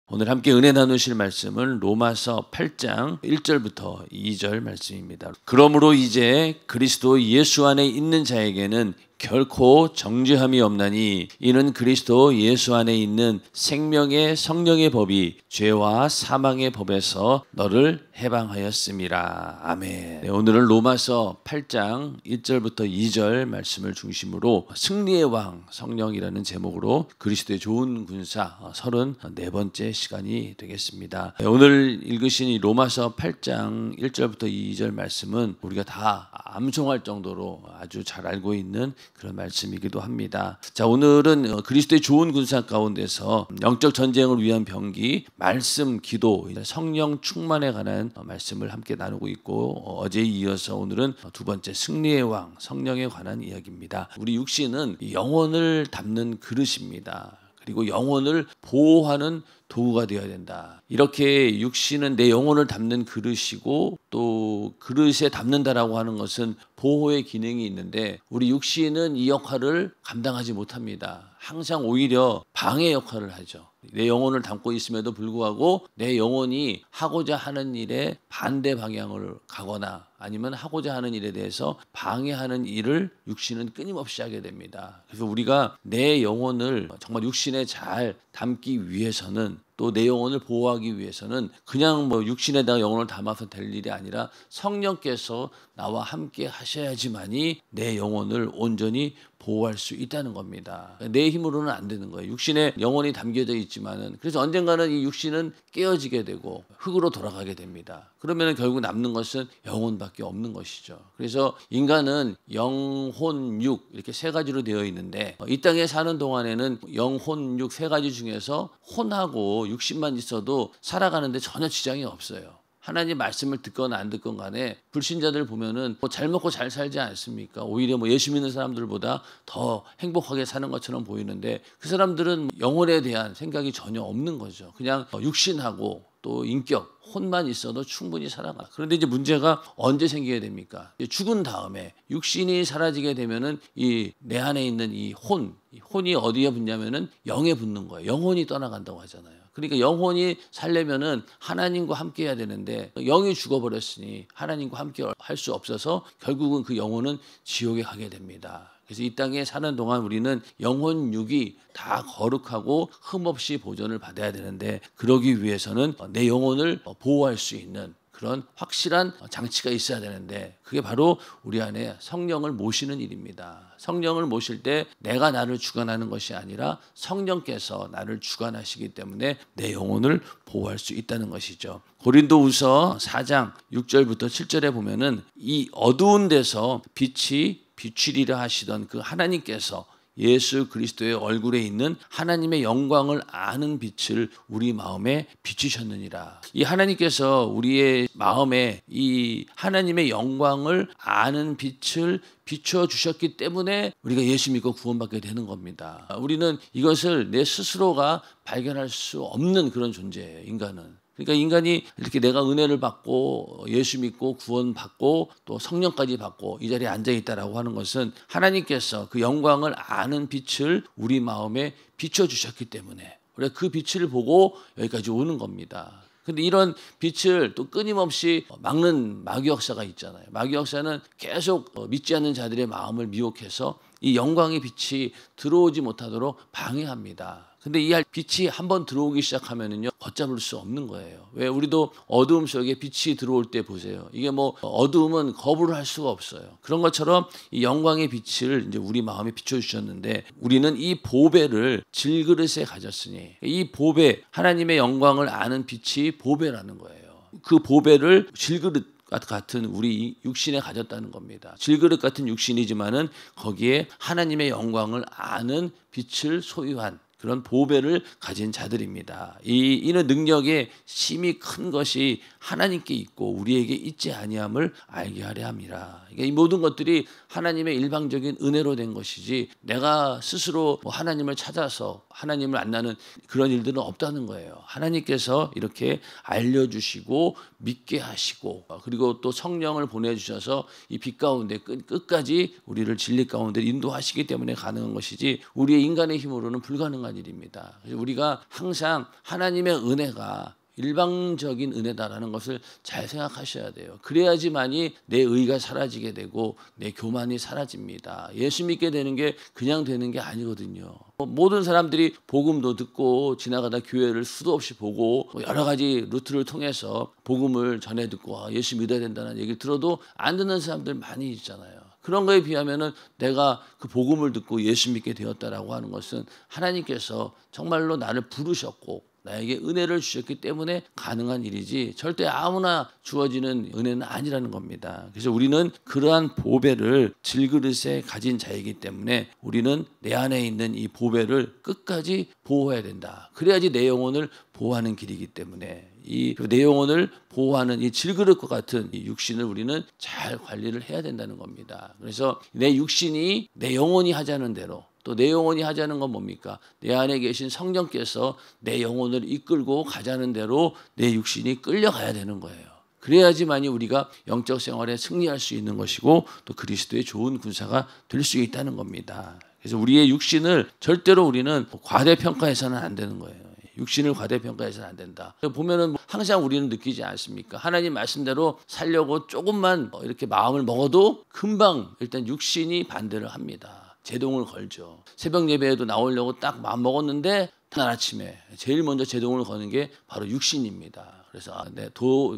오늘 함께 은혜 나누실 말씀은 로마서 8장 1절부터 2절 말씀입니다. 그러므로 이제 그리스도 예수 안에 있는 자에게는 결코 정죄함이 없나니 이는 그리스도 예수 안에 있는 생명의 성령의 법이 죄와 사망의 법에서 너를 해방하였음이라. 아멘. 네, 오늘은 로마서 8장 1절부터 2절 말씀을 중심으로 승리의 왕 성령이라는 제목으로 그리스도의 좋은 군사 34번째 시간이 되겠습니다. 네, 오늘 읽으신 이 로마서 8장 1절부터 2절 말씀은 우리가 다 암송할 정도로 아주 잘 알고 있는 그런 말씀이기도 합니다. 자, 오늘은 그리스도의 좋은 군사 가운데서 영적 전쟁을 위한 병기, 말씀, 기도, 성령 충만에 관한 말씀을 함께 나누고 있고, 어제에 이어서 오늘은 두 번째 승리의 왕 성령에 관한 이야기입니다. 우리 육신은 영혼을 담는 그릇입니다. 그리고 영혼을 보호하는 도구가 되어야 된다. 이렇게 육신은 내 영혼을 담는 그릇이고 또 그릇에 담는다라고 하는 것은 보호의 기능이 있는데 우리 육신은 이 역할을 감당하지 못합니다. 항상 오히려 방해 역할을 하죠. 내 영혼을 담고 있음에도 불구하고 내 영혼이 하고자 하는 일에 반대 방향을 가거나 아니면 하고자 하는 일에 대해서 방해하는 일을 육신은 끊임없이 하게 됩니다. 그래서 우리가 내 영혼을 정말 육신에 잘 담기 위해서는 또 내 영혼을 보호하기 위해서는 그냥 육신에다가 영혼을 담아서 될 일이 아니라 성령께서 나와 함께 하셔야지만이 내 영혼을 온전히 보호할 수 있다는 겁니다. 내 힘으로는 안 되는 거예요. 육신에 영혼이 담겨져 있지만은 그래서 언젠가는 이 육신은 깨어지게 되고 흙으로 돌아가게 됩니다. 그러면 결국 남는 것은 영혼밖에 없는 것이죠. 그래서 인간은 영혼, 육 이렇게 세 가지로 되어 있는데 이 땅에 사는 동안에는 영혼, 육 세 가지 중에서 혼하고 육신만 있어도 살아가는데 전혀 지장이 없어요. 하나님 말씀을 듣건 안 듣건 간에 불신자들 보면은 잘 먹고 잘 살지 않습니까? 오히려 예수 믿는 사람들보다 더 행복하게 사는 것처럼 보이는데 그 사람들은 영혼에 대한 생각이 전혀 없는 거죠. 그냥 육신하고 또 인격, 혼만 있어도 충분히 살아가. 그런데 이제 문제가 언제 생기게 됩니까? 죽은 다음에 육신이 사라지게 되면은 이 내 안에 있는 이 혼이 어디에 붙냐면은 영에 붙는 거예요. 영혼이 떠나간다고 하잖아요. 그러니까 영혼이 살려면은 하나님과 함께 해야 되는데 영이 죽어버렸으니 하나님과 함께 할 수 없어서 결국은 그 영혼은 지옥에 가게 됩니다. 그래서 이 땅에 사는 동안 우리는 영혼 육이 다 거룩하고 흠없이 보존을 받아야 되는데 그러기 위해서는 내 영혼을 보호할 수 있는 그런 확실한 장치가 있어야 되는데 그게 바로 우리 안에 성령을 모시는 일입니다. 성령을 모실 때 내가 나를 주관하는 것이 아니라 성령께서 나를 주관하시기 때문에 내 영혼을 보호할 수 있다는 것이죠. 고린도후서 4장 6절부터 7절에 보면은 이 어두운 데서 빛이 비추리라 하시던 그 하나님께서 예수 그리스도의 얼굴에 있는 하나님의 영광을 아는 빛을 우리 마음에 비추셨느니라. 이 하나님께서 우리의 마음에 이 하나님의 영광을 아는 빛을 비춰 주셨기 때문에 우리가 예수 믿고 구원받게 되는 겁니다. 우리는 이것을 내 스스로가 발견할 수 없는 그런 존재예요. 인간은. 그러니까 인간이 이렇게 내가 은혜를 받고 예수 믿고 구원받고 또 성령까지 받고 이 자리에 앉아있다라고 하는 것은 하나님께서 그 영광을 아는 빛을 우리 마음에 비춰주셨기 때문에 우리가 그 빛을 보고 여기까지 오는 겁니다. 근데 이런 빛을 또 끊임없이 막는 마귀 역사가 있잖아요. 마귀 역사는 계속 믿지 않는 자들의 마음을 미혹해서 이 영광의 빛이 들어오지 못하도록 방해합니다. 근데 이 빛이 한번 들어오기 시작하면은요 걷잡을 수 없는 거예요. 왜 우리도 어두움 속에 빛이 들어올 때 보세요. 이게 어두움은 거부를 할 수가 없어요. 그런 것처럼 이 영광의 빛을 이제 우리 마음에 비춰 주셨는데 우리는 이 보배를 질그릇에 가졌으니 이 보배 하나님의 영광을 아는 빛이 보배라는 거예요. 그 보배를 질그릇 같은 우리 육신에 가졌다는 겁니다. 질그릇 같은 육신이지만은 거기에 하나님의 영광을 아는 빛을 소유한 그런 보배를 가진 자들입니다. 이는 능력의 심히 큰 것이 하나님께 있고 우리에게 있지 아니함을 알게 하려 함이라. 그러니까 이 모든 것들이 하나님의 일방적인 은혜로 된 것이지 내가 스스로 하나님을 찾아서 하나님을 만나는 그런 일들은 없다는 거예요. 하나님께서 이렇게 알려주시고 믿게 하시고 그리고 또 성령을 보내주셔서 이 빛 가운데 끝까지 우리를 진리 가운데 인도하시기 때문에 가능한 것이지 우리의 인간의 힘으로는 불가능한 중요한 일입니다. 그래서 우리가 항상 하나님의 은혜가 일방적인 은혜다라는 것을 잘 생각하셔야 돼요. 그래야지만이 내 의가 사라지게 되고 내 교만이 사라집니다. 예수 믿게 되는 게 그냥 되는 게 아니거든요. 모든 사람들이 복음도 듣고 지나가다 교회를 수도 없이 보고 여러 가지 루트를 통해서 복음을 전해 듣고 예수 믿어야 된다는 얘기를 들어도 안 듣는 사람들 많이 있잖아요. 그런 거에 비하면은 내가 그 복음을 듣고 예수 믿게 되었다라고 하는 것은 하나님께서 정말로 나를 부르셨고 나에게 은혜를 주셨기 때문에 가능한 일이지 절대 아무나 주어지는 은혜는 아니라는 겁니다. 그래서 우리는 그러한 보배를 질그릇에 가진 자이기 때문에 우리는 내 안에 있는 이 보배를 끝까지 보호해야 된다. 그래야지 내 영혼을 보호하는 길이기 때문에 이 내 영혼을 보호하는 이 질그릇과 같은 이 육신을 우리는 잘 관리를 해야 된다는 겁니다. 그래서 내 육신이 내 영혼이 하자는 대로 또 내 영혼이 하자는 건 뭡니까? 내 안에 계신 성령께서 내 영혼을 이끌고 가자는 대로 내 육신이 끌려가야 되는 거예요. 그래야지만이 우리가 영적 생활에 승리할 수 있는 것이고 또 그리스도의 좋은 군사가 될 수 있다는 겁니다. 그래서 우리의 육신을 절대로 우리는 과대평가해서는 안 되는 거예요. 육신을 과대평가해서는 안 된다. 보면은 항상 우리는 느끼지 않습니까? 하나님 말씀대로 살려고 조금만 이렇게 마음을 먹어도 금방 일단 육신이 반대를 합니다. 제동을 걸죠. 새벽 예배에도 나오려고 딱 마음 먹었는데 그날 아침에 제일 먼저 제동을 거는 게 바로 육신입니다. 그래서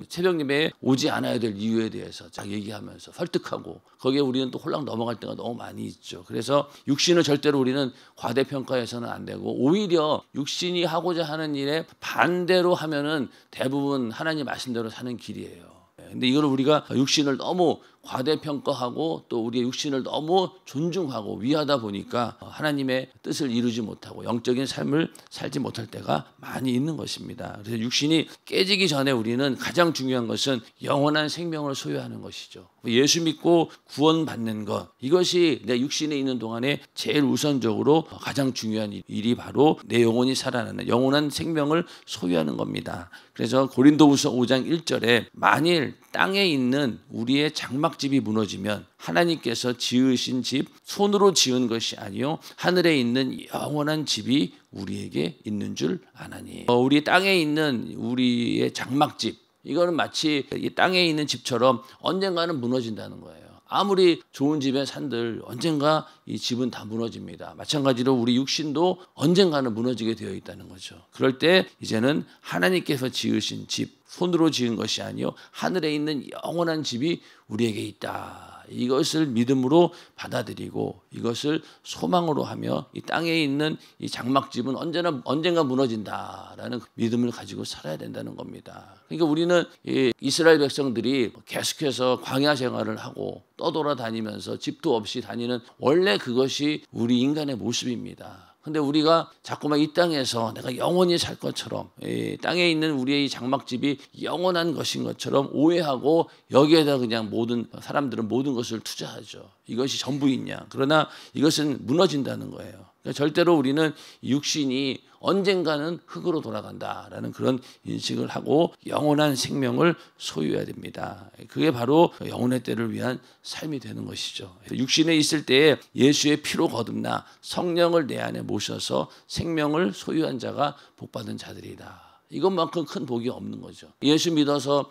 새벽 예배에 오지 않아야 될 이유에 대해서 쫙 얘기하면서 설득하고 거기에 우리는 또 홀랑 넘어갈 때가 너무 많이 있죠. 그래서 육신을 절대로 우리는 과대평가해서는 안 되고 오히려 육신이 하고자 하는 일에 반대로 하면은 대부분 하나님 말씀대로 사는 길이에요. 근데 이걸 우리가 육신을 너무 과대평가하고 또 우리의 육신을 너무 존중하고 위하다 보니까 하나님의 뜻을 이루지 못하고 영적인 삶을 살지 못할 때가 많이 있는 것입니다. 그래서 육신이 깨지기 전에 우리는 가장 중요한 것은 영원한 생명을 소유하는 것이죠. 예수 믿고 구원받는 것, 이것이 내 육신에 있는 동안에 제일 우선적으로 가장 중요한 일이 바로 내 영혼이 살아나는 영원한 생명을 소유하는 겁니다. 그래서 고린도후서 5장 1절에 만일 땅에 있는 우리의 장막집이 무너지면 하나님께서 지으신 집 손으로 지은 것이 아니요 하늘에 있는 영원한 집이 우리에게 있는 줄 아나니. 우리 땅에 있는 우리의 장막집, 이거는 마치 이 땅에 있는 집처럼 언젠가는 무너진다는 거예요. 아무리 좋은 집에 산들 언젠가 이 집은 다 무너집니다. 마찬가지로 우리 육신도 언젠가는 무너지게 되어 있다는 거죠. 그럴 때 이제는 하나님께서 지으신 집, 손으로 지은 것이 아니요 하늘에 있는 영원한 집이 우리에게 있다. 이것을 믿음으로 받아들이고 이것을 소망으로 하며 이 땅에 있는 이 장막집은 언젠가 무너진다라는 믿음을 가지고 살아야 된다는 겁니다. 그러니까 우리는 이 이스라엘 백성들이 계속해서 광야 생활을 하고 떠돌아다니면서 집도 없이 다니는 원래 그것이 우리 인간의 모습입니다. 근데 우리가 자꾸만 이 땅에서 내가 영원히 살 것처럼 이 땅에 있는 우리의 이 장막집이 영원한 것인 것처럼 오해하고 여기에다 그냥 모든 사람들은 모든 것을 투자하죠. 이것이 전부이냐. 그러나 이것은 무너진다는 거예요. 그러니까 절대로 우리는 육신이 언젠가는 흙으로 돌아간다라는 그런 인식을 하고 영원한 생명을 소유해야 됩니다. 그게 바로 영혼의 때를 위한 삶이 되는 것이죠. 육신에 있을 때에 예수의 피로 거듭나 성령을 내 안에 모셔서 생명을 소유한 자가 복받은 자들이다. 이것만큼 큰 복이 없는 거죠. 예수 믿어서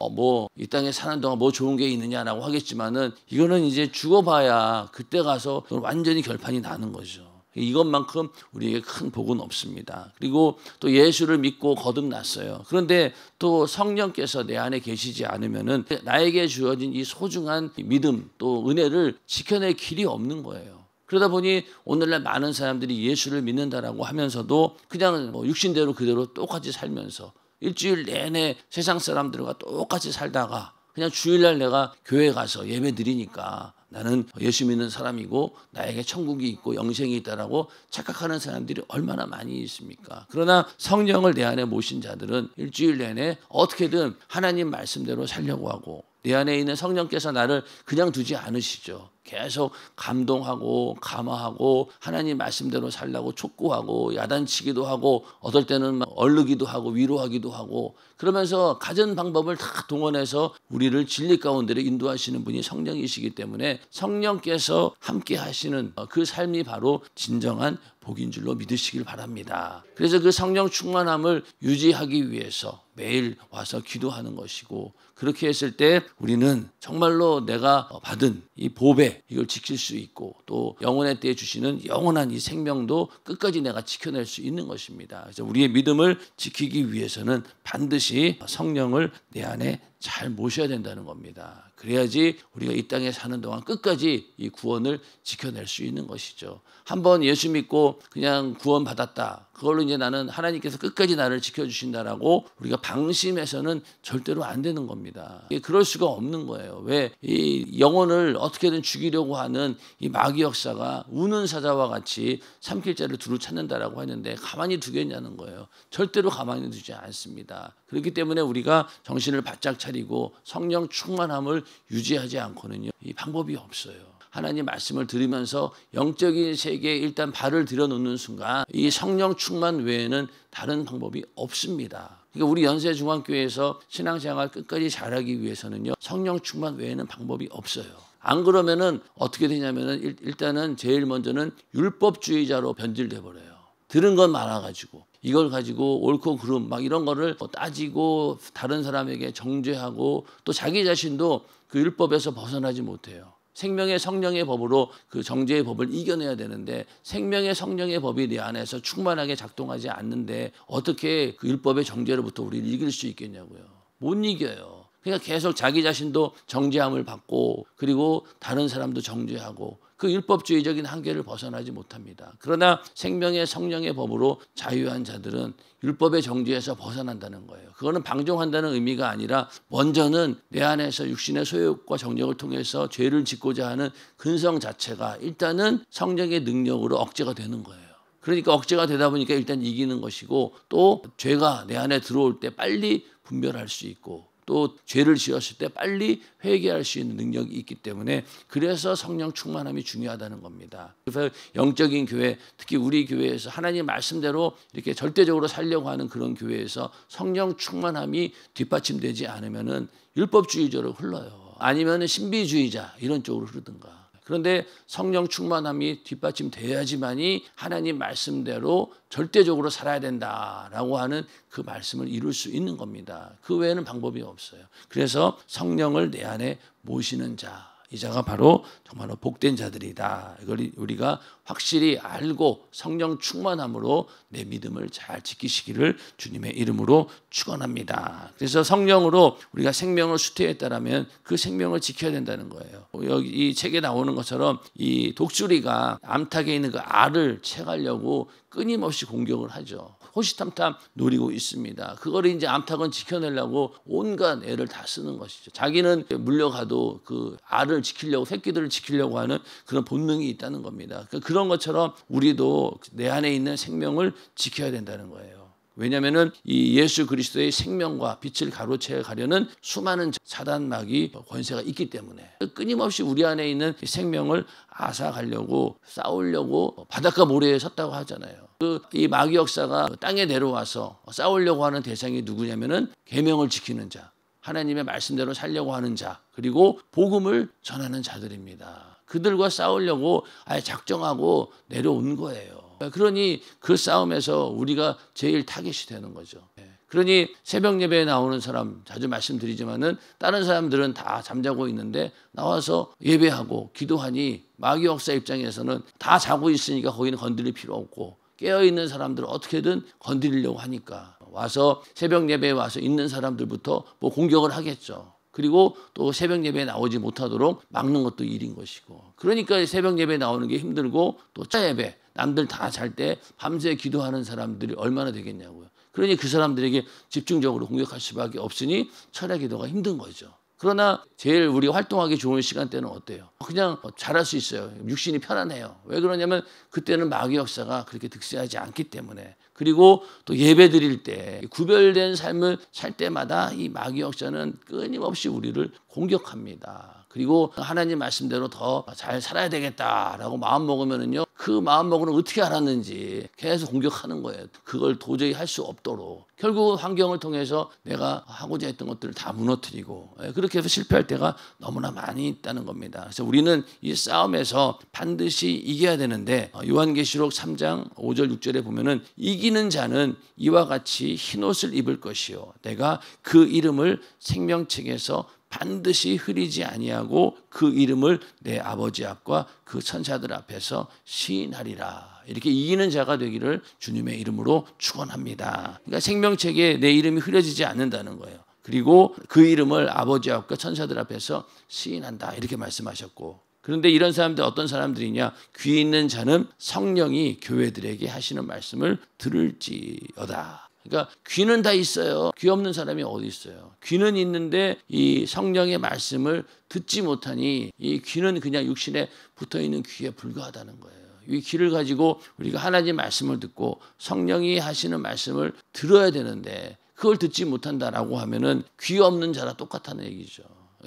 이 땅에 사는 동안 뭐 좋은 게 있느냐라고 하겠지만은 이거는 이제 죽어봐야 그때 가서 완전히 결판이 나는 거죠. 이것만큼 우리에게 큰 복은 없습니다. 그리고 또 예수를 믿고 거듭났어요. 그런데 또 성령께서 내 안에 계시지 않으면은 나에게 주어진 이 소중한 믿음 또 은혜를 지켜낼 길이 없는 거예요. 그러다 보니 오늘날 많은 사람들이 예수를 믿는다라고 하면서도 그냥 육신대로 그대로 똑같이 살면서 일주일 내내 세상 사람들과 똑같이 살다가 그냥 주일날 내가 교회 가서 예배 드리니까 나는 예수 믿는 사람이고 나에게 천국이 있고 영생이 있다라고 착각하는 사람들이 얼마나 많이 있습니까? 그러나 성령을 내 안에 모신 자들은 일주일 내내 어떻게든 하나님 말씀대로 살려고 하고 내 안에 있는 성령께서 나를 그냥 두지 않으시죠. 계속 감동하고 감화하고 하나님 말씀대로 살라고 촉구하고 야단치기도 하고 어떨 때는 막 얼르기도 하고 위로하기도 하고 그러면서 가진 방법을 다 동원해서 우리를 진리 가운데로 인도하시는 분이 성령이시기 때문에 성령께서 함께 하시는 그 삶이 바로 진정한 복인 줄로 믿으시길 바랍니다. 그래서 그 성령 충만함을 유지하기 위해서 매일 와서 기도하는 것이고 그렇게 했을 때 우리는 정말로 내가 받은 이 보배 이걸 지킬 수 있고 또 영원의 때에 주시는 영원한 이 생명도 끝까지 내가 지켜낼 수 있는 것입니다. 그래서 우리의 믿음을 지키기 위해서는 반드시 성령을 내 안에 잘 모셔야 된다는 겁니다. 그래야지 우리가 이 땅에 사는 동안 끝까지 이 구원을 지켜낼 수 있는 것이죠. 한번 예수 믿고 그냥 구원 받았다. 그걸로 이제 나는 하나님께서 끝까지 나를 지켜주신다라고 우리가 방심해서는 절대로 안 되는 겁니다. 그럴 수가 없는 거예요. 왜? 이 영혼을 어떻게든 죽이려고 하는 이 마귀 역사가 우는 사자와 같이 삼킬자를 두루 찾는다라고 했는데 가만히 두겠냐는 거예요. 절대로 가만히 두지 않습니다. 그렇기 때문에 우리가 정신을 바짝 차리고 성령 충만함을 유지하지 않고는요, 이 방법이 없어요. 하나님 말씀을 들으면서 영적인 세계에 일단 발을 들여놓는 순간 이 성령 충만 외에는 다른 방법이 없습니다. 그러니까 우리 연세중앙교회에서 신앙생활 끝까지 잘하기 위해서는요, 성령 충만 외에는 방법이 없어요. 안 그러면은 어떻게 되냐면은 일단은 제일 먼저는 율법주의자로 변질돼 버려요. 들은 건 많아가지고 이걸 가지고 옳고 그름 막 이런 거를 따지고 다른 사람에게 정죄하고 또 자기 자신도 그 율법에서 벗어나지 못해요. 생명의 성령의 법으로 그 정죄의 법을 이겨내야 되는데 생명의 성령의 법이 내 안에서 충만하게 작동하지 않는데 어떻게 그 율법의 정죄로부터 우리를 이길 수 있겠냐고요. 못 이겨요. 그러니까 계속 자기 자신도 정죄함을 받고 그리고 다른 사람도 정죄하고 그 율법주의적인 한계를 벗어나지 못합니다. 그러나 생명의 성령의 법으로 자유한 자들은 율법의 정죄에서 벗어난다는 거예요. 그거는 방종한다는 의미가 아니라 먼저는 내 안에서 육신의 소욕과 정욕을 통해서 죄를 짓고자 하는 근성 자체가 일단은 성령의 능력으로 억제가 되는 거예요. 그러니까 억제가 되다 보니까 일단 이기는 것이고 또 죄가 내 안에 들어올 때 빨리 분별할 수 있고 또 죄를 지었을 때 빨리 회개할 수 있는 능력이 있기 때문에 그래서 성령 충만함이 중요하다는 겁니다. 그래서 영적인 교회, 특히 우리 교회에서 하나님 말씀대로 이렇게 절대적으로 살려고 하는 그런 교회에서 성령 충만함이 뒷받침되지 않으면은 율법주의자로 흘러요. 아니면은 신비주의자 이런 쪽으로 흐르든가. 그런데 성령 충만함이 뒷받침돼야지만이 하나님 말씀대로 절대적으로 살아야 된다라고 하는 그 말씀을 이룰 수 있는 겁니다. 그 외에는 방법이 없어요. 그래서 성령을 내 안에 모시는 자, 이 자가 바로 정말로 복된 자들이다. 이걸 우리가 확실히 알고 성령 충만함으로 내 믿음을 잘 지키시기를 주님의 이름으로 축원합니다. 그래서 성령으로 우리가 생명을 수태했다라면 그 생명을 지켜야 된다는 거예요. 여기 이 책에 나오는 것처럼 이 독수리가 암탉에 있는 그 알을 채가려고 끊임없이 공격을 하죠. 호시탐탐 노리고 있습니다. 그거를 이제 암탉은 지켜내려고 온갖 애를 다 쓰는 것이죠. 자기는 물려가도 그 알을 지키려고 새끼들을 지키려고 하는 그런 본능이 있다는 겁니다. 그런 것처럼 우리도 내 안에 있는 생명을 지켜야 된다는 거예요. 왜냐하면은 이 예수 그리스도의 생명과 빛을 가로채 가려는 수많은 사단마귀 권세가 있기 때문에 끊임없이 우리 안에 있는 생명을 앗아가려고 싸우려고 바닷가 모래에 섰다고 하잖아요. 이 마귀 역사가 땅에 내려와서 싸우려고 하는 대상이 누구냐면은 계명을 지키는 자, 하나님의 말씀대로 살려고 하는 자, 그리고 복음을 전하는 자들입니다. 그들과 싸우려고 아예 작정하고 내려온 거예요. 그러니 그 싸움에서 우리가 제일 타겟이 되는 거죠. 그러니 새벽 예배에 나오는 사람 자주 말씀드리지만은 다른 사람들은 다 잠자고 있는데 나와서 예배하고 기도하니 마귀 역사 입장에서는 다 자고 있으니까 거기는 건드릴 필요 없고 깨어있는 사람들을 어떻게든 건드리려고 하니까 와서 새벽 예배에 와서 있는 사람들부터 뭐 공격을 하겠죠. 그리고 또 새벽 예배에 나오지 못하도록 막는 것도 일인 것이고 그러니까 새벽 예배에 나오는 게 힘들고 또 차 예배 남들 다 잘 때 밤새 기도하는 사람들이 얼마나 되겠냐고요. 그러니 그 사람들에게 집중적으로 공격할 수밖에 없으니 철야 기도가 힘든 거죠. 그러나 제일 우리 활동하기 좋은 시간대는 어때요? 그냥 잘할 수 있어요. 육신이 편안해요. 왜 그러냐면 그때는 마귀 역사가 그렇게 득세하지 않기 때문에. 그리고 또 예배 드릴 때 구별된 삶을 살 때마다 이 마귀 역사는 끊임없이 우리를 공격합니다. 그리고 하나님 말씀대로 더 잘 살아야 되겠다라고 마음 먹으면은요, 그 마음 먹으면 어떻게 알았는지 계속 공격하는 거예요. 그걸 도저히 할 수 없도록. 결국 환경을 통해서 내가 하고자 했던 것들을 다 무너뜨리고 그렇게 해서 실패할 때가 너무나 많이 있다는 겁니다. 그래서 우리는 이 싸움에서 반드시 이겨야 되는데 요한계시록 3장 5절 6절에 보면은 이기는 자는 이와 같이 흰옷을 입을 것이요 내가 그 이름을 생명책에서 반드시 흐리지 아니하고 그 이름을 내 아버지 앞과 그 천사들 앞에서 시인하리라. 이렇게 이기는 자가 되기를 주님의 이름으로 축원합니다. 그러니까 생명책에 내 이름이 흐려지지 않는다는 거예요. 그리고 그 이름을 아버지 앞과 천사들 앞에서 시인한다. 이렇게 말씀하셨고, 그런데 이런 사람들 어떤 사람들이냐? 귀 있는 자는 성령이 교회들에게 하시는 말씀을 들을지어다. 그러니까 귀는 다 있어요. 귀 없는 사람이 어디 있어요? 귀는 있는데 이 성령의 말씀을 듣지 못하니 이 귀는 그냥 육신에 붙어있는 귀에 불과하다는 거예요. 이 귀를 가지고 우리가 하나님 말씀을 듣고 성령이 하시는 말씀을 들어야 되는데 그걸 듣지 못한다라고 하면은 귀 없는 자라 똑같다는 얘기죠.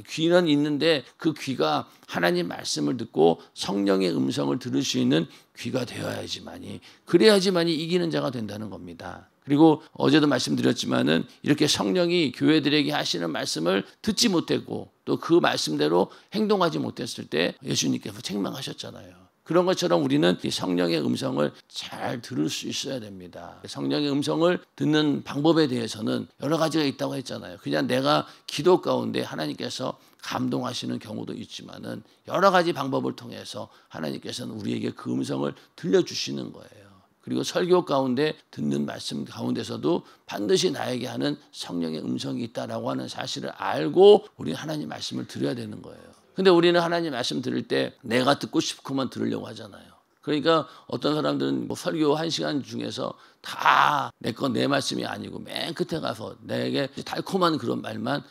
귀는 있는데 그 귀가 하나님 말씀을 듣고 성령의 음성을 들을 수 있는 귀가 되어야지만이, 그래야지만이 이기는 자가 된다는 겁니다. 그리고 어제도 말씀드렸지만은 이렇게 성령이 교회들에게 하시는 말씀을 듣지 못했고 또 그 말씀대로 행동하지 못했을 때 예수님께서 책망하셨잖아요. 그런 것처럼 우리는 이 성령의 음성을 잘 들을 수 있어야 됩니다. 성령의 음성을 듣는 방법에 대해서는 여러 가지가 있다고 했잖아요. 그냥 내가 기도 가운데 하나님께서 감동하시는 경우도 있지만은 여러 가지 방법을 통해서 하나님께서는 우리에게 그 음성을 들려주시는 거예요. 그리고 설교 가운데 듣는 말씀 가운데서도 반드시 나에게 하는 성령의 음성이 있다라고 하는 사실을 알고 우리는 하나님 말씀을 들어야 되는 거예요. 근데 우리는 하나님 말씀 들을 때 내가 듣고 싶고만 들으려고 하잖아요. 그러니까 어떤 사람들은 뭐 설교 1시간 중에서 다 내 말씀이 아니고 맨 끝에 가서 내게 달콤한 그런 말만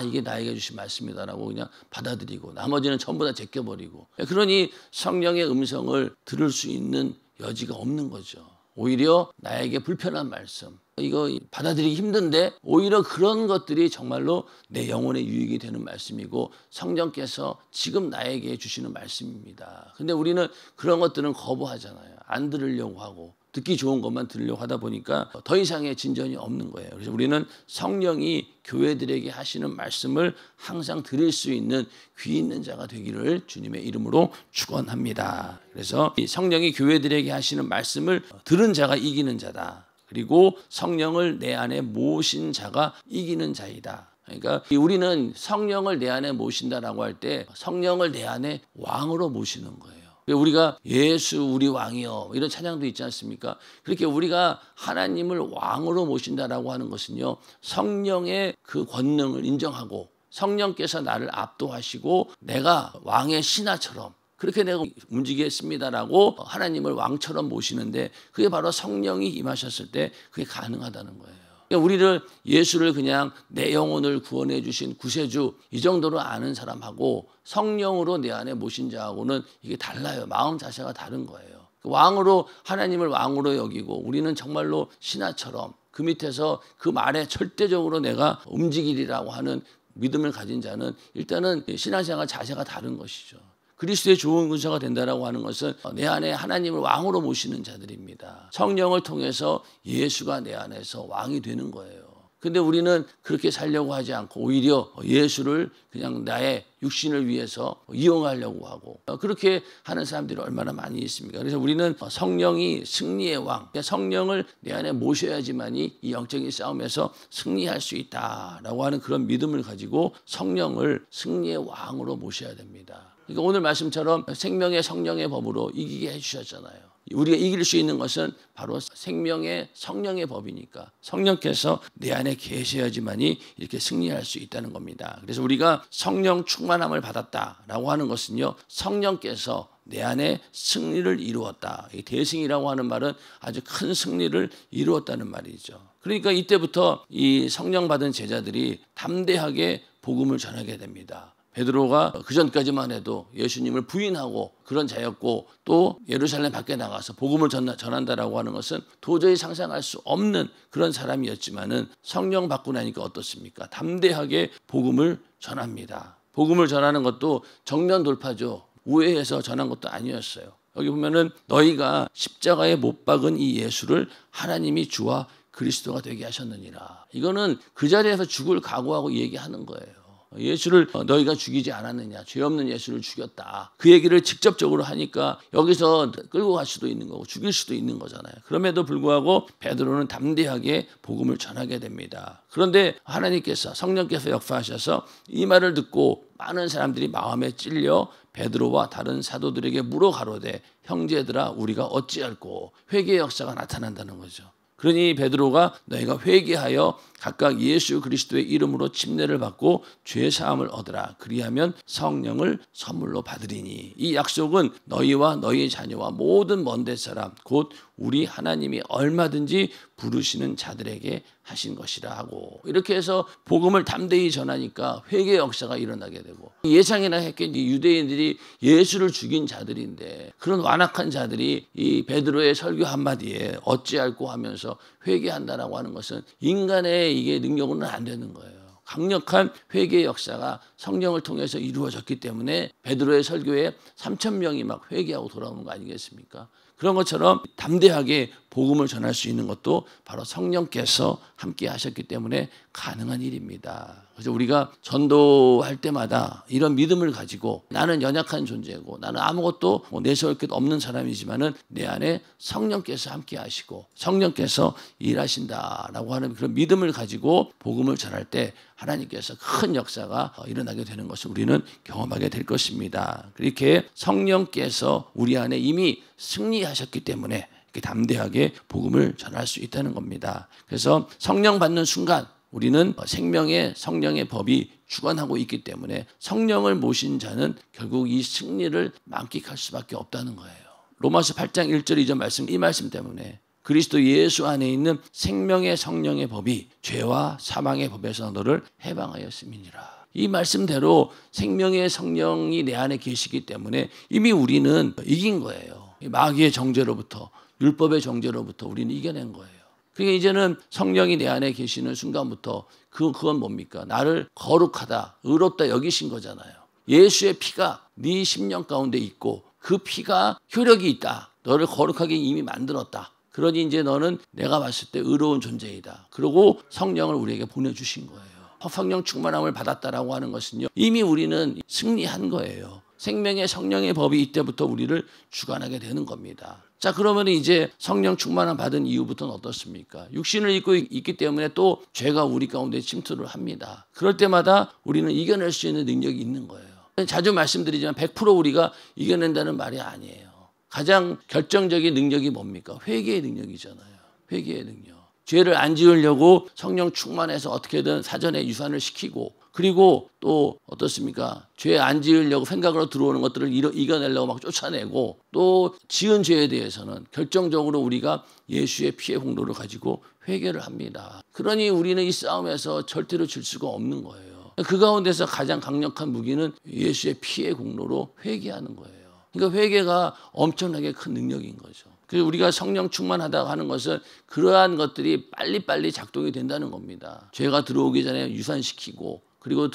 이게 나에게 주신 말씀이다라고 그냥 받아들이고 나머지는 전부 다 제껴버리고, 그러니 성령의 음성을 들을 수 있는 여지가 없는 거죠. 오히려 나에게 불편한 말씀, 이거 받아들이기 힘든데 오히려 그런 것들이 정말로 내 영혼에 유익이 되는 말씀이고 성령께서 지금 나에게 주시는 말씀입니다. 근데 우리는 그런 것들은 거부하잖아요. 안 들으려고 하고 듣기 좋은 것만 들으려고 하다 보니까 더 이상의 진전이 없는 거예요. 그래서 우리는 성령이 교회들에게 하시는 말씀을 항상 들을 수 있는 귀 있는 자가 되기를 주님의 이름으로 축원합니다. 그래서 이 성령이 교회들에게 하시는 말씀을 들은 자가 이기는 자다. 그리고 성령을 내 안에 모신 자가 이기는 자이다. 그러니까 우리는 성령을 내 안에 모신다라고 할 때 성령을 내 안에 왕으로 모시는 거예요. 우리가 예수 우리 왕이여 이런 찬양도 있지 않습니까? 그렇게 우리가 하나님을 왕으로 모신다라고 하는 것은요, 성령의 그 권능을 인정하고 성령께서 나를 압도하시고 내가 왕의 신하처럼 그렇게 내가 움직이겠습니다라고 하나님을 왕처럼 모시는데 그게 바로 성령이 임하셨을 때 그게 가능하다는 거예요. 우리를 예수를 그냥 내 영혼을 구원해 주신 구세주 이 정도로 아는 사람하고 성령으로 내 안에 모신 자하고는 이게 달라요. 마음 자세가 다른 거예요. 왕으로 하나님을 왕으로 여기고 우리는 정말로 신하처럼 그 밑에서 그 말에 절대적으로 내가 움직이리라고 하는 믿음을 가진 자는 일단은 신앙생활 자세가 다른 것이죠. 그리스도의 좋은 군사가 된다라고 하는 것은 내 안에 하나님을 왕으로 모시는 자들입니다. 성령을 통해서 예수가 내 안에서 왕이 되는 거예요. 근데 우리는 그렇게 살려고 하지 않고 오히려 예수를 그냥 나의 육신을 위해서 이용하려고 하고 그렇게 하는 사람들이 얼마나 많이 있습니까? 그래서 우리는 성령이 승리의 왕, 성령을 내 안에 모셔야지만이 이 영적인 싸움에서 승리할 수 있다라고 하는 그런 믿음을 가지고 성령을 승리의 왕으로 모셔야 됩니다. 그러니까 오늘 말씀처럼 생명의 성령의 법으로 이기게 해주셨잖아요. 우리가 이길 수 있는 것은 바로 생명의 성령의 법이니까 성령께서 내 안에 계셔야지만이 이렇게 승리할 수 있다는 겁니다. 그래서 우리가 성령 충만함을 받았다라고 하는 것은요, 성령께서 내 안에 승리를 이루었다. 이 대승이라고 하는 말은 아주 큰 승리를 이루었다는 말이죠. 그러니까 이때부터 이 성령 받은 제자들이 담대하게 복음을 전하게 됩니다. 베드로가 그전까지만 해도 예수님을 부인하고 그런 자였고 또 예루살렘 밖에 나가서 복음을 전한다라고 하는 것은 도저히 상상할 수 없는 그런 사람이었지만은 성령 받고 나니까 어떻습니까? 담대하게 복음을 전합니다. 복음을 전하는 것도 정면 돌파죠. 우회해서 전한 것도 아니었어요. 여기 보면은 너희가 십자가에 못 박은 이 예수를 하나님이 주와 그리스도가 되게 하셨느니라. 이거는 그 자리에서 죽을 각오하고 얘기하는 거예요. 예수를 너희가 죽이지 않았느냐. 죄 없는 예수를 죽였다. 그 얘기를 직접적으로 하니까 여기서 끌고 갈 수도 있는 거고 죽일 수도 있는 거잖아요. 그럼에도 불구하고 베드로는 담대하게 복음을 전하게 됩니다. 그런데 하나님께서 성령께서 역사하셔서 이 말을 듣고 많은 사람들이 마음에 찔려 베드로와 다른 사도들에게 물어 가로되 형제들아 우리가 어찌할꼬 회개의 역사가 나타난다는 거죠. 그러니 베드로가 너희가 회개하여 각각 예수 그리스도의 이름으로 침례를 받고 죄 사함을 얻으라. 그리하면 성령을 선물로 받으리니. 이 약속은 너희와 너희 자녀와 모든 먼데 사람 곧 우리 하나님이 얼마든지 부르시는 자들에게 하신 것이라 하고, 이렇게 해서 복음을 담대히 전하니까 회개의 역사가 일어나게 되고, 예상이나 했겠지. 유대인들이 예수를 죽인 자들인데 그런 완악한 자들이 이 베드로의 설교 한마디에 어찌할꼬 하면서 회개한다라고 하는 것은 인간의 이게 능력으로는 안 되는 거예요. 강력한 회개의 역사가 성령을 통해서 이루어졌기 때문에 베드로의 설교에 3,000명이 막 회개하고 돌아오는 거 아니겠습니까? 그런 것처럼 담대하게 복음을 전할 수 있는 것도 바로 성령께서 함께 하셨기 때문에 가능한 일입니다. 그래서 우리가 전도할 때마다 이런 믿음을 가지고 나는 연약한 존재고 나는 아무것도 내세울 게 없는 사람이지만은 내 안에 성령께서 함께 하시고 성령께서 일하신다라고 하는 그런 믿음을 가지고 복음을 전할 때 하나님께서 큰 역사가 일어나게 되는 것을 우리는 경험하게 될 것입니다. 그렇게 성령께서 우리 안에 이미 승리하셨기 때문에 이렇게 담대하게 복음을 전할 수 있다는 겁니다. 그래서 성령 받는 순간 우리는 생명의 성령의 법이 주관하고 있기 때문에 성령을 모신 자는 결국 이 승리를 만끽할 수밖에 없다는 거예요. 로마서 8장 1절 2절 말씀, 이 말씀 때문에 그리스도 예수 안에 있는 생명의 성령의 법이 죄와 사망의 법에서 너를 해방하였음이니라. 이 말씀대로 생명의 성령이 내 안에 계시기 때문에 이미 우리는 이긴 거예요. 마귀의 정죄로부터, 율법의 정죄로부터 우리는 이겨낸 거예요. 그러니까 이제는 성령이 내 안에 계시는 순간부터 그건 뭡니까? 나를 거룩하다, 의롭다 여기신 거잖아요. 예수의 피가 네 심령 가운데 있고 그 피가 효력이 있다. 너를 거룩하게 이미 만들었다. 그러니 이제 너는 내가 봤을 때 의로운 존재이다. 그리고 성령을 우리에게 보내주신 거예요. 성령 충만함을 받았다라고 하는 것은요, 이미 우리는 승리한 거예요. 생명의 성령의 법이 이때부터 우리를 주관하게 되는 겁니다. 자, 그러면 이제 성령 충만함 받은 이후부터는 어떻습니까? 육신을 입고 있기 때문에 또 죄가 우리 가운데 침투를 합니다. 그럴 때마다 우리는 이겨낼 수 있는 능력이 있는 거예요. 자주 말씀드리지만 100% 우리가 이겨낸다는 말이 아니에요. 가장 결정적인 능력이 뭡니까? 회개의 능력이잖아요. 회개의 능력. 죄를 안 지으려고 성령 충만해서 어떻게든 사전에 유산을 시키고, 그리고 또 어떻습니까? 죄 안 지으려고 생각으로 들어오는 것들을 이겨내려고 막 쫓아내고, 또 지은 죄에 대해서는 결정적으로 우리가 예수의 피의 공로를 가지고 회개를 합니다. 그러니 우리는 이 싸움에서 절대로 질 수가 없는 거예요. 그 가운데서 가장 강력한 무기는 예수의 피의 공로로 회개하는 거예요. 그러니까 회개가 엄청나게 큰 능력인 거죠. 그래서 우리가 성령 충만하다고 하는 것은 그러한 것들이 빨리빨리 작동이 된다는 겁니다. 죄가 들어오기 전에 유산시키고, 그리고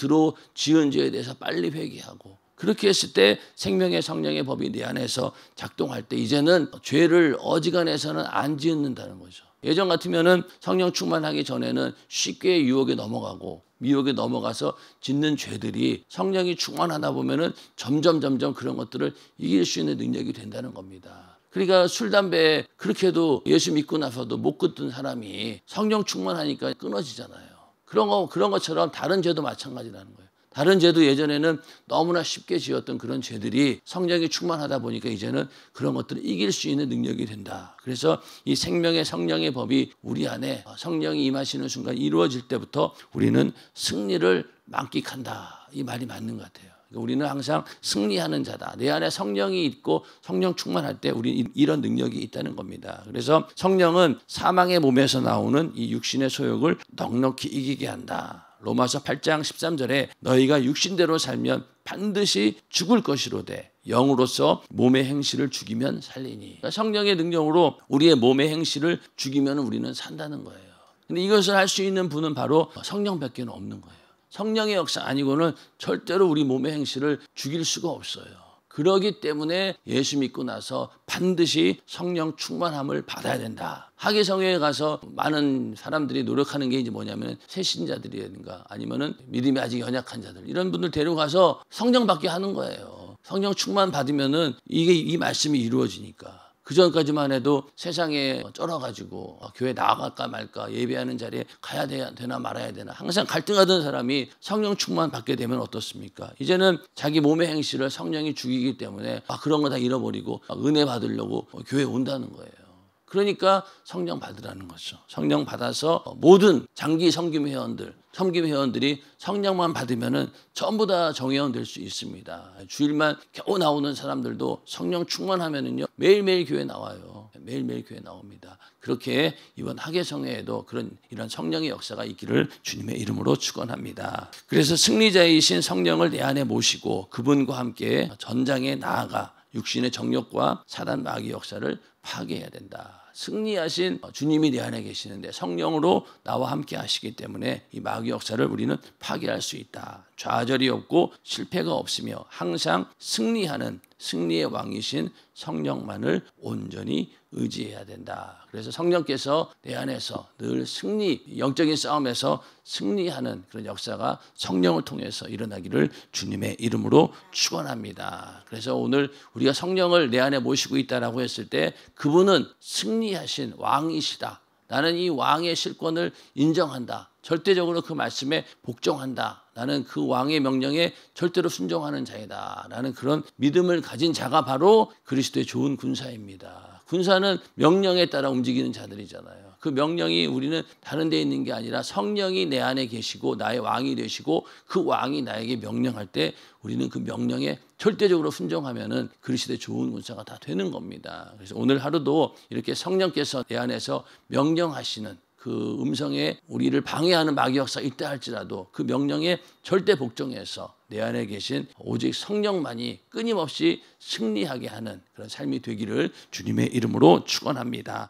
지은 죄에 대해서 빨리 회개하고, 그렇게 했을 때 생명의 성령의 법이 내 안에서 작동할 때 이제는 죄를 어지간해서는 안 짓는다는 거죠. 예전 같으면은 성령 충만하기 전에는 쉽게 유혹에 넘어가고 미혹에 넘어가서 짓는 죄들이 성령이 충만하다 보면은 점점 그런 것들을 이길 수 있는 능력이 된다는 겁니다. 그러니까 술, 담배 그렇게 해도 예수 믿고 나서도 못 끊던 사람이 성령 충만하니까 끊어지잖아요. 그런 것처럼 다른 죄도 마찬가지라는 거예요. 다른 죄도 예전에는 너무나 쉽게 지었던 그런 죄들이 성령이 충만하다 보니까 이제는 그런 것들을 이길 수 있는 능력이 된다. 그래서 이 생명의 성령의 법이 우리 안에 성령이 임하시는 순간 이루어질 때부터 우리는 승리를 만끽한다. 이 말이 맞는 것 같아요. 우리는 항상 승리하는 자다. 내 안에 성령이 있고 성령 충만할 때 우리 이런 능력이 있다는 겁니다. 그래서 성령은 사망의 몸에서 나오는 이 육신의 소욕을 넉넉히 이기게 한다. 로마서 8장 13절에 너희가 육신대로 살면 반드시 죽을 것이로되 영으로서 몸의 행실을 죽이면 살리니. 그러니까 성령의 능력으로 우리의 몸의 행실을 죽이면 우리는 산다는 거예요. 근데 이것을 할 수 있는 분은 바로 성령밖에 없는 거예요. 성령의 역사 아니고는 절대로 우리 몸의 행실을 죽일 수가 없어요. 그러기 때문에 예수 믿고 나서 반드시 성령 충만함을 받아야 된다. 하계성회에 가서 많은 사람들이 노력하는 게 이제 뭐냐면 새신자들이라든가 아니면은 믿음이 아직 연약한 자들 이런 분들 데려가서 성령 받게 하는 거예요. 성령 충만 받으면은 이 말씀이 이루어지니까. 그 전까지만 해도 세상에 쩔어가지고 교회 나갈까 말까 예배하는 자리에 가야 되나 말아야 되나 항상 갈등하던 사람이 성령 충만 받게 되면 어떻습니까? 이제는 자기 몸의 행실을 성령이 죽이기 때문에 그런 거 다 잃어버리고 은혜 받으려고 교회에 온다는 거예요. 그러니까 성령 받으라는 거죠. 성령 받아서 모든 장기 섬김 회원들이 성령만 받으면은 전부 다 정회원 될 수 있습니다. 주일만 겨우 나오는 사람들도 성령 충만하면은요 매일매일 교회 나와요. 매일매일 교회 나옵니다. 그렇게 이번 하계성회에도 이런 성령의 역사가 있기를 주님의 이름으로 축원합니다. 그래서 승리자이신 성령을 내 안에 모시고 그분과 함께 전장에 나아가 육신의 정욕과 사단 마귀 역사를 파괴해야 된다. 승리하신 주님이 내 안에 계시는데 성령으로 나와 함께 하시기 때문에 이 마귀 역사를 우리는 파괴할 수 있다. 좌절이 없고 실패가 없으며 항상 승리하는 승리의 왕이신 성령만을 온전히 의지해야 된다. 그래서 성령께서 내 안에서 늘 영적인 싸움에서 승리하는 그런 역사가 성령을 통해서 일어나기를 주님의 이름으로 축원합니다. 그래서 오늘 우리가 성령을 내 안에 모시고 있다라고 했을 때 그분은 승리하신 왕이시다. 나는 이 왕의 실권을 인정한다. 절대적으로 그 말씀에 복종한다. 나는 그 왕의 명령에 절대로 순종하는 자이다. 라는 그런 믿음을 가진 자가 바로 그리스도의 좋은 군사입니다. 군사는 명령에 따라 움직이는 자들이잖아요. 그 명령이 우리는 다른 데 있는 게 아니라 성령이 내 안에 계시고 나의 왕이 되시고 그 왕이 나에게 명령할 때 우리는 그 명령에 절대적으로 순종하면은 그리스도의 좋은 군사가 다 되는 겁니다. 그래서 오늘 하루도 이렇게 성령께서 내 안에서 명령하시는 그 음성에 우리를 방해하는 마귀 역사가 있다 할지라도 그 명령에 절대 복종해서 내 안에 계신 오직 성령만이 끊임없이 승리하게 하는 그런 삶이 되기를 주님의 이름으로 축원합니다.